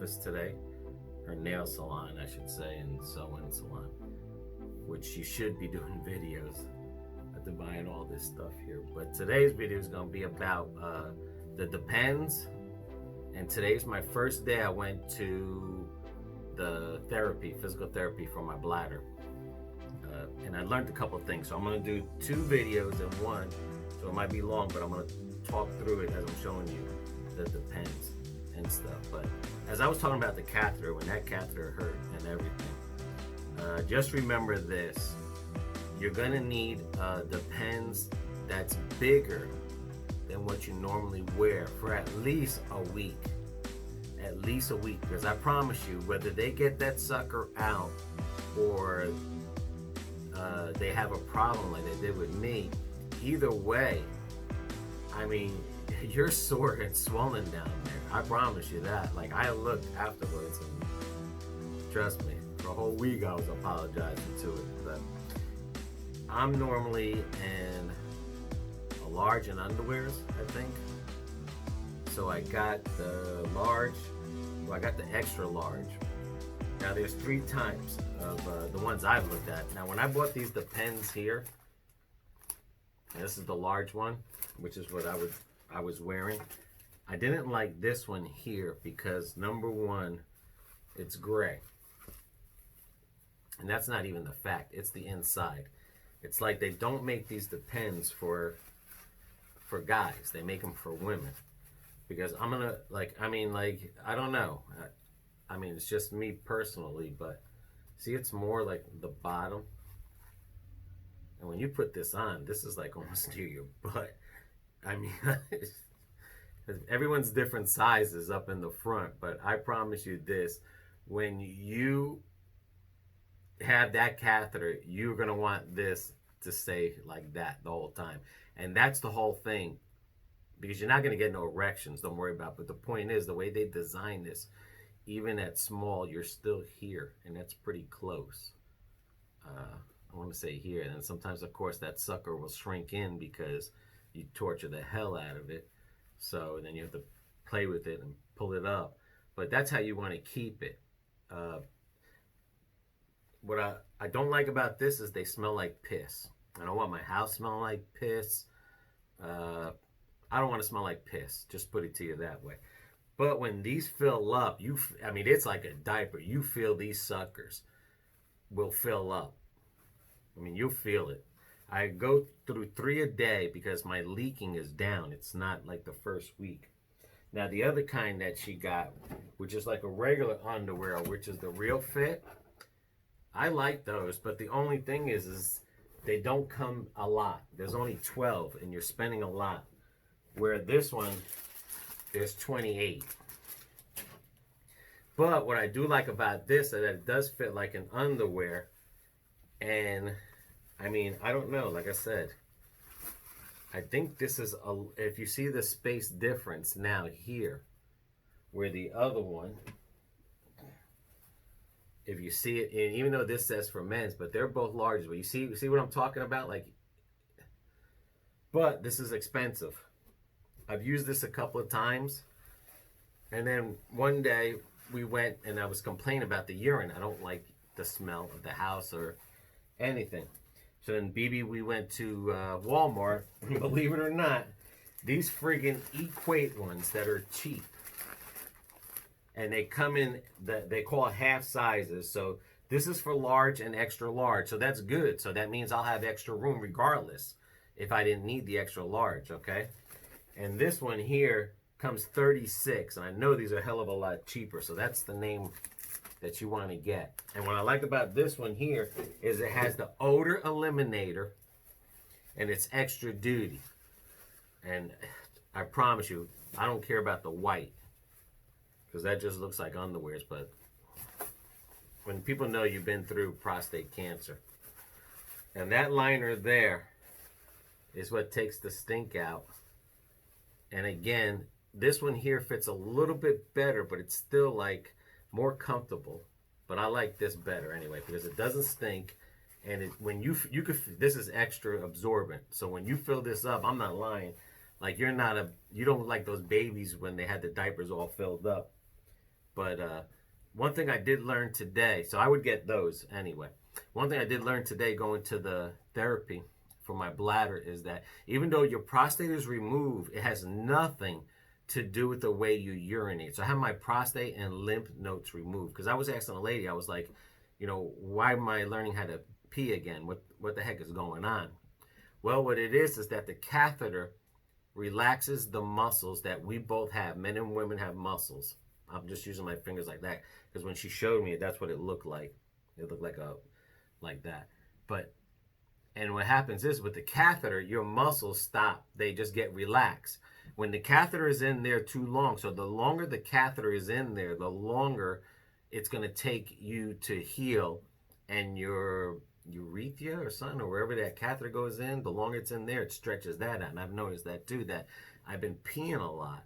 office today, her nail salon, I should say, and sewing salon, which you should be doing videos. I've been buying all this stuff here, but today's video is going to be about the Depends. And today's my first day I went to the physical therapy for my bladder. And I learned a couple things. So I'm going to do 2 videos in one. So it might be long, but I'm going to talk through it as I'm showing you the Depends and stuff. But as I was talking about the catheter, when that catheter hurt and everything, just remember this. You're going to need Depends that's bigger than what you normally wear for at least a week. At least a week, because I promise you, whether they get that sucker out or they have a problem like they did with me, either way, I mean, you're sore and swollen down there. I promise you that. Like, I looked afterwards, and trust me, for a whole week I was apologizing to it. But I'm normally in a large in underwears, I think. So I got the large, well, I got the extra large. Now there's 3 types of the ones I've looked at. Now when I bought these Depends here, this is the large one, which is what I was wearing. I didn't like this one here because number one, it's gray. And that's not even the fact, it's the inside. It's like they don't make these Depends for guys, they make them for women. Because I'm gonna, I don't know. I mean, it's just me personally, but see, it's more like the bottom. And when you put this on, this is like almost near your butt. I mean, everyone's different sizes up in the front, but I promise you this, when you have that catheter, you're gonna want this to stay like that the whole time. And that's the whole thing. Because you're not going to get no erections, don't worry about it. But the point is, the way they design this, even at small, you're still here, and that's pretty close. I want to say here, and sometimes, of course, that sucker will shrink in because you torture the hell out of it. So then you have to play with it and pull it up. But that's how you want to keep it. What I don't like about this is they smell like piss. I don't want my house smelling like piss. I don't want to smell like piss, just put it to you that way. But when these fill up, I mean, it's like a diaper. You feel these suckers will fill up. I mean, you'll feel it. I go through 3 a day because my leaking is down. It's not like the first week. Now, the other kind that she got, which is like a regular underwear, which is the Real Fit, I like those, but the only thing is they don't come a lot. There's only 12, and you're spending a lot. Where this one, there's 28. But what I do like about this is that it does fit like an underwear. And, I mean, I don't know, like I said, I think this is, if you see the space difference now here, where the other one, if you see it, and even though this says for men's, but they're both large, but you see what I'm talking about? Like, but this is expensive. I've used this a couple of times, and then one day we went and I was complaining about the urine. I don't like the smell of the house or anything. So then we went to Walmart, believe it or not, these friggin' Equate ones that are cheap. And they come in, they call half sizes. So this is for large and extra large. So that's good. So that means I'll have extra room regardless if I didn't need the extra large, okay? And this one here comes 36, and I know these are a hell of a lot cheaper, so that's the name that you want to get. And what I like about this one here is it has the odor eliminator, and it's extra duty. And I promise you, I don't care about the white, because that just looks like underwears, but when people know you've been through prostate cancer. And that liner there is what takes the stink out. And again, this one here fits a little bit better, but it's still like more comfortable. But I like this better anyway because it doesn't stink, and when you could, this is extra absorbent. So when you fill this up, I'm not lying. Like you don't like those babies when they had the diapers all filled up. But one thing I did learn today, so I would get those anyway. One thing I did learn today going to the therapy for my bladder is that even though your prostate is removed, it has nothing to do with the way you urinate. So I have my prostate and lymph nodes removed because I was asking a lady, I was like, you know, why am I learning how to pee again? What the heck is going on? Well, what it is that the catheter relaxes the muscles that we both have. Men and women have muscles. I'm just using my fingers like that because when she showed me, that's what it looked like. It looked like that. But and what happens is with the catheter, your muscles stop. They just get relaxed. When the catheter is in there too long, so the longer the catheter is in there, the longer it's going to take you to heal, and your urethra or something, or wherever that catheter goes in, the longer it's in there, it stretches that out. And I've noticed that too, that I've been peeing a lot.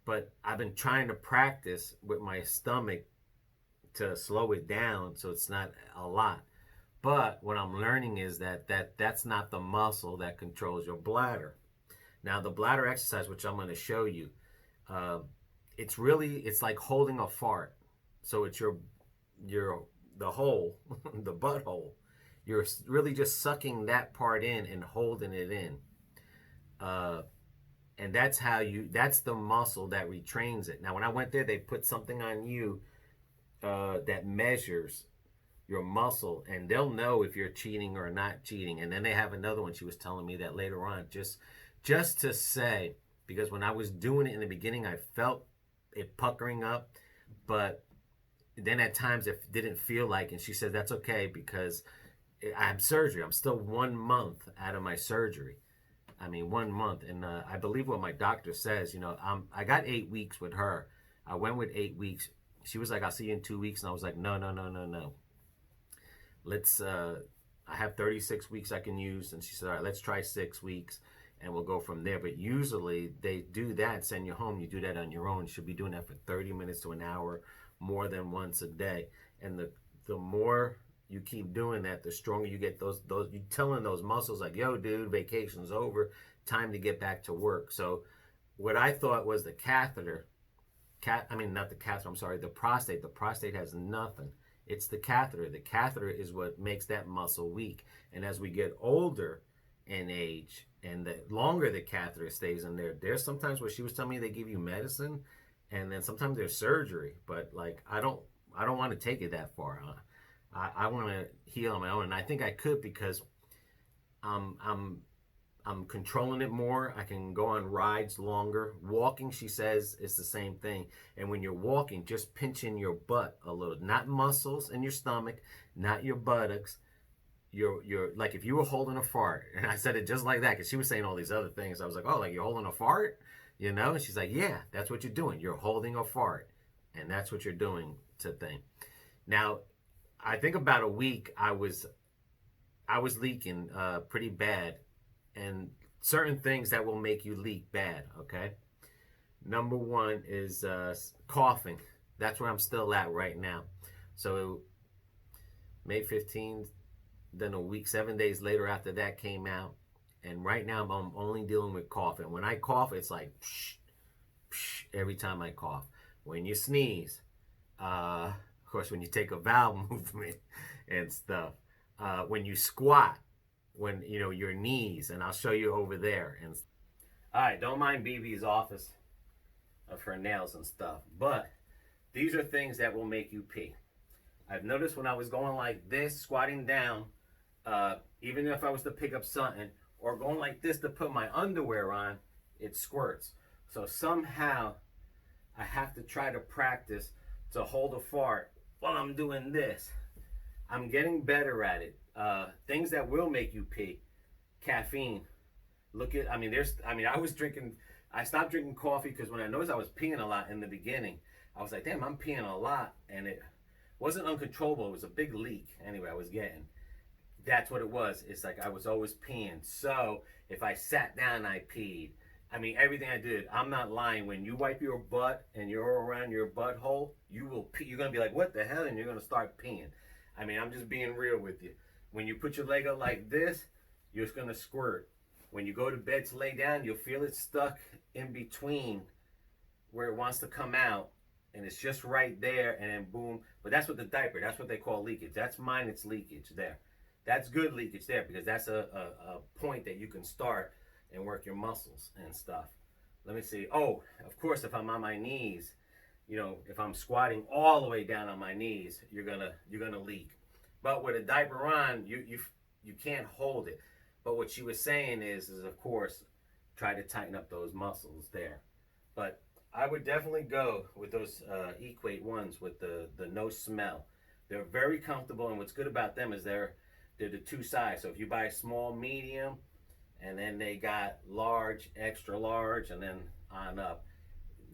But I've been trying to practice with my stomach to slow it down so it's not a lot. But what I'm learning is that's not the muscle that controls your bladder. Now the bladder exercise, which I'm going to show you, it's like holding a fart. So it's the hole, the butthole. You're really just sucking that part in and holding it in. And that's the muscle that retrains it. Now when I went there, they put something on you that measures your muscle, and they'll know if you're cheating or not cheating. And then they have another one. She was telling me that later on, just to say, because when I was doing it in the beginning, I felt it puckering up, but then at times it didn't feel like, and she said that's okay because I have surgery. I'm still 1 month out of my surgery. I mean, 1 month, and I believe what my doctor says. You know, I got 8 weeks with her. I went with 8 weeks. She was like, "I'll see you in 2 weeks," and I was like, "No, no, no, no, no. Let's. I have 36 weeks I can use," and she said, "All right, let's try 6 weeks, and we'll go from there." But usually they do that, send you home. You do that on your own. You should be doing that for 30 minutes to an hour, more than once a day. And the more you keep doing that, the stronger you get. Those you telling those muscles like, "Yo, dude, vacation's over, time to get back to work." So what I thought was the catheter, not the catheter. I'm sorry, the prostate. The prostate has nothing. It's the catheter. The catheter is what makes that muscle weak. And as we get older in age, and the longer the catheter stays in there, there's sometimes where she was telling me they give you medicine, and then sometimes there's surgery. But like I don't want to take it that far. I want to heal on my own, and I think I could because I'm controlling it more. I can go on rides longer. Walking, she says, is the same thing. And when you're walking, just pinching your butt a little, not muscles in your stomach, not your buttocks. You're like if you were holding a fart, and I said it just like that because she was saying all these other things. I was like, "Oh, like you're holding a fart," you know? And she's like, "Yeah, that's what you're doing. You're holding a fart, and that's what you're doing to thing." Now, I think about a week I was leaking pretty bad, and certain things that will make you leak bad. Okay, number one is coughing. That's where I'm still at right now. So May 15th, then a week, 7 days later after that came out, and right now I'm only dealing with coughing. When I cough, it's like psh, psh, every time I cough. When you sneeze, of course, when you take a bowel movement and stuff, when you squat, when you know your knees, and I'll show you over there. And all right, don't mind BB's office of her nails and stuff, but these are things that will make you pee. I've noticed when I was going like this, squatting down, even if I was to pick up something, or going like this to put my underwear on, it squirts. So somehow I have to try to practice to hold a fart while I'm doing this. I'm getting better at it. Things that will make you pee: caffeine. I stopped drinking coffee because when I noticed I was peeing a lot in the beginning, I was like, damn, I'm peeing a lot. And it wasn't uncontrollable. It was a big leak anyway I was getting. That's what it was. It's like I was always peeing. So if I sat down, I peed. I mean, everything I did, I'm not lying. When you wipe your butt and you're around your butthole, you will pee. You're going to be like, what the hell? And you're going to start peeing. I mean, I'm just being real with you. When you put your leg up like this, you're just going to squirt. When you go to bed to lay down, you'll feel it stuck in between where it wants to come out and it's just right there, and then boom. But that's what the diaper, that's what they call leakage. That's mine, it's leakage there. That's good leakage there, because that's a point that you can start and work your muscles and stuff. Let me see. Oh, of course, if I'm on my knees, you know, if I'm squatting all the way down on my knees, you're gonna leak. But with a diaper on, you can't hold it. But what she was saying is of course, try to tighten up those muscles there. But I would definitely go with those Equate ones with the no smell. They're very comfortable, and what's good about them is they're the two sides. So if you buy a small, medium, and then they got large, extra large, and then on up,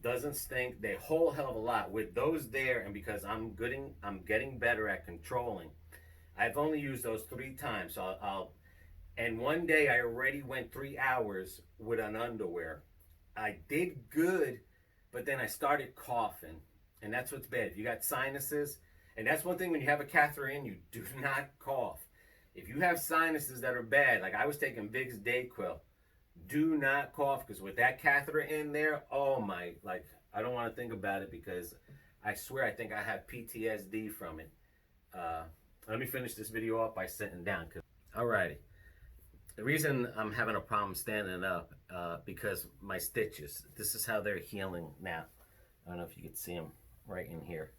doesn't stink. They hold a hell of a lot with those there, and because I'm getting better at controlling. I've only used those 3 times, so and one day I already went 3 hours with an underwear. I did good, but then I started coughing, and that's what's bad. If you got sinuses, and that's one thing when you have a catheter in, you do not cough. If you have sinuses that are bad, like I was taking Vicks Dayquil, do not cough, because with that catheter in there, oh my, like, I don't want to think about it, because I swear I think I have PTSD from it. Let me finish this video off by sitting down. Alrighty. The reason I'm having a problem standing up, because my stitches, this is how they're healing now. I don't know if you can see them right in here.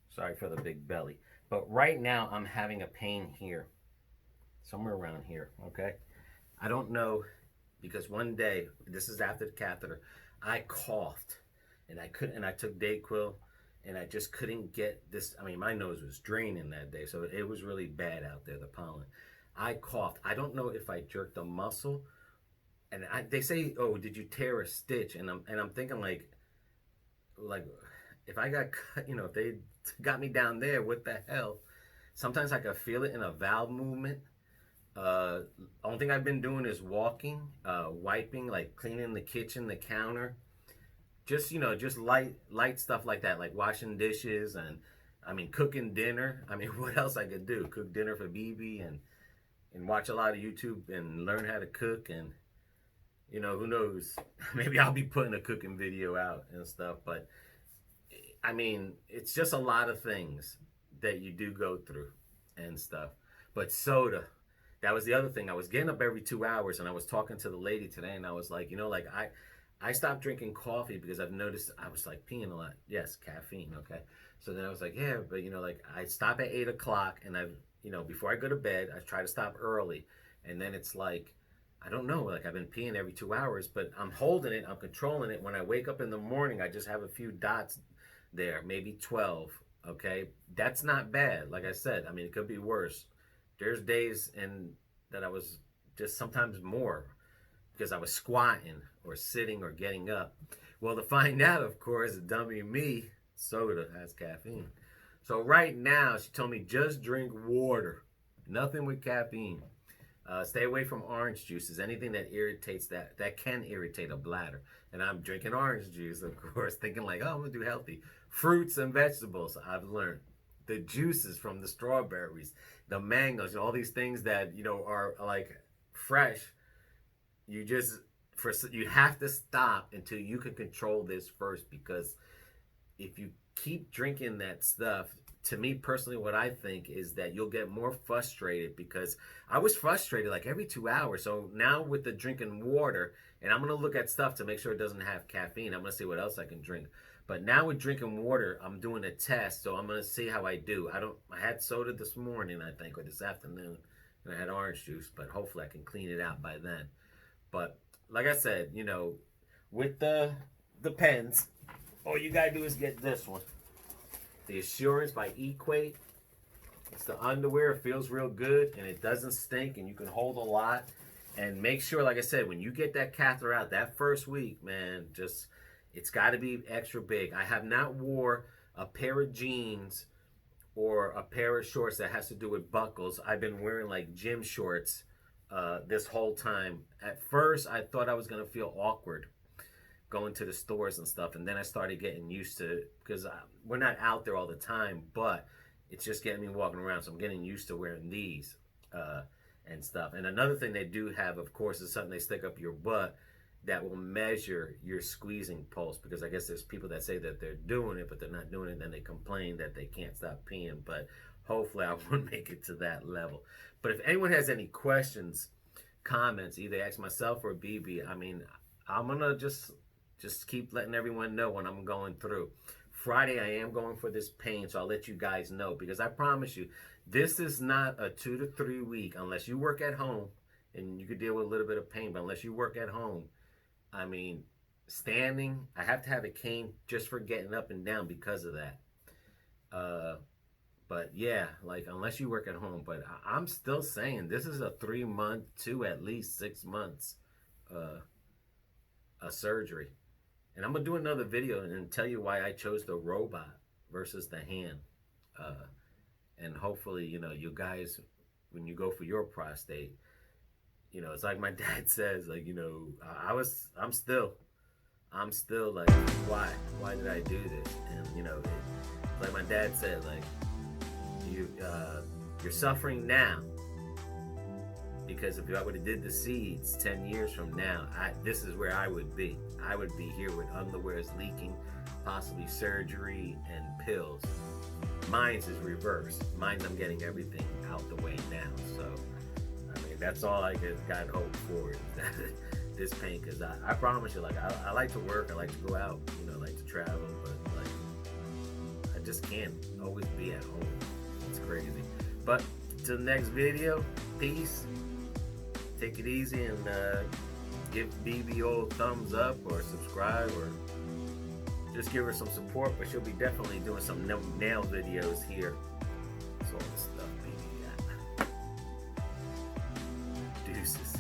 Sorry for the big belly. But right now I'm having a pain here. Somewhere around here, okay? I don't know, because one day, this is after the catheter, I coughed, and I took Dayquil, and I just couldn't get this. I mean, my nose was draining that day, so it was really bad out there, the pollen. I coughed. I don't know if I jerked a muscle, and they say, "Oh, did you tear a stitch?" And I'm thinking like if I got cut, you know, if they got me down there, what the hell? Sometimes I could feel it in a valve movement. Only thing I've been doing is walking, wiping, like cleaning the kitchen, the counter. Just, you know, just light stuff like that, like washing dishes, and I mean cooking dinner. I mean, what else I could do? Cook dinner for BB, and watch a lot of YouTube and learn how to cook, and you know, who knows? Maybe I'll be putting a cooking video out and stuff. But I mean, it's just a lot of things that you do go through and stuff. But soda, that was the other thing. I was getting up every 2 hours, and I was talking to the lady today, and I was like, you know, like I stopped drinking coffee because I've noticed I was like peeing a lot. Yes, caffeine, okay. So then I was like, yeah, but you know, like I stop at 8 o'clock, and you know, before I go to bed, I try to stop early, and then it's like, I don't know, like I've been peeing every 2 hours, but I'm holding it, I'm controlling it. When I wake up in the morning, I just have a few dots there, maybe 12, okay. That's not bad. Like I said, I mean, it could be worse. There's days that I was just sometimes more, because I was squatting or sitting or getting up. Well, to find out, of course, dummy me, soda has caffeine. So right now, she told me just drink water, nothing with caffeine. Stay away from orange juices, anything that irritates that can irritate a bladder. And I'm drinking orange juice, of course, thinking like, oh, I'm gonna do healthy. Fruits and vegetables, I've learned. The juices from the strawberries, the mangoes, all these things that, you know, are like fresh. You have to stop until you can control this first, because if you keep drinking that stuff, to me personally, what I think is that you'll get more frustrated, because I was frustrated like every 2 hours. So now with the drinking water, and I'm going to look at stuff to make sure it doesn't have caffeine. I'm going to see what else I can drink. But now with drinking water, I'm doing a test, so I'm going to see how I do. I had soda this morning, I think, or this afternoon, and I had orange juice, but hopefully I can clean it out by then. But like I said, you know, with the pens, all you got to do is get this one. The Assurance by Equate. It's the underwear. It feels real good, and it doesn't stink, and you can hold a lot. And make sure, like I said, when you get that catheter out, that first week, man, just, it's got to be extra big. I have not wore a pair of jeans or a pair of shorts that has to do with buckles. I've been wearing like gym shorts this whole time. At first, I thought I was going to feel awkward going to the stores and stuff, and then I started getting used to it, because we're not out there all the time, but it's just getting me walking around, so I'm getting used to wearing these and stuff. And another thing they do have, of course, is something they stick up your butt that will measure your squeezing pulse, because I guess there's people that say that they're doing it but they're not doing it, then they complain that they can't stop peeing. But hopefully I won't make it to that level. But if anyone has any questions, comments, either ask myself or BB, I mean, I'm gonna just keep letting everyone know when I'm going through. Friday I am going for this pain, so I'll let you guys know, because I promise you this is not a 2 to 3 week, unless you work at home and you could deal with a little bit of pain. But unless you work at home, I mean, standing, I have to have a cane just for getting up and down because of that. But yeah, like, unless you work at home. But I'm still saying this is a 3-month to at least 6 months a surgery. And I'm gonna do another video and tell you why I chose the robot versus the hand. And hopefully, you know, you guys, when you go for your prostate, you know, it's like my dad says, like, you know, I'm still like, why did I do this? And you know, like my dad said, like, you're suffering now, because if I would have did the seeds 10 years from now, this is where I would be. I would be here with underwears leaking, possibly surgery and pills. Mine's is reversed. Mine's, I'm getting everything out the way now. So, I mean, that's all I got hope for, is that this pain. Because I promise you, like, I like to work, I like to go out, you know, I like to travel, but like, I just can't always be at home. It's crazy. But till the next video, peace. Take it easy, and give BB old thumbs up or subscribe, or just give her some support. But she'll be definitely doing some nail videos here. That's all the stuff BB got. Deuces.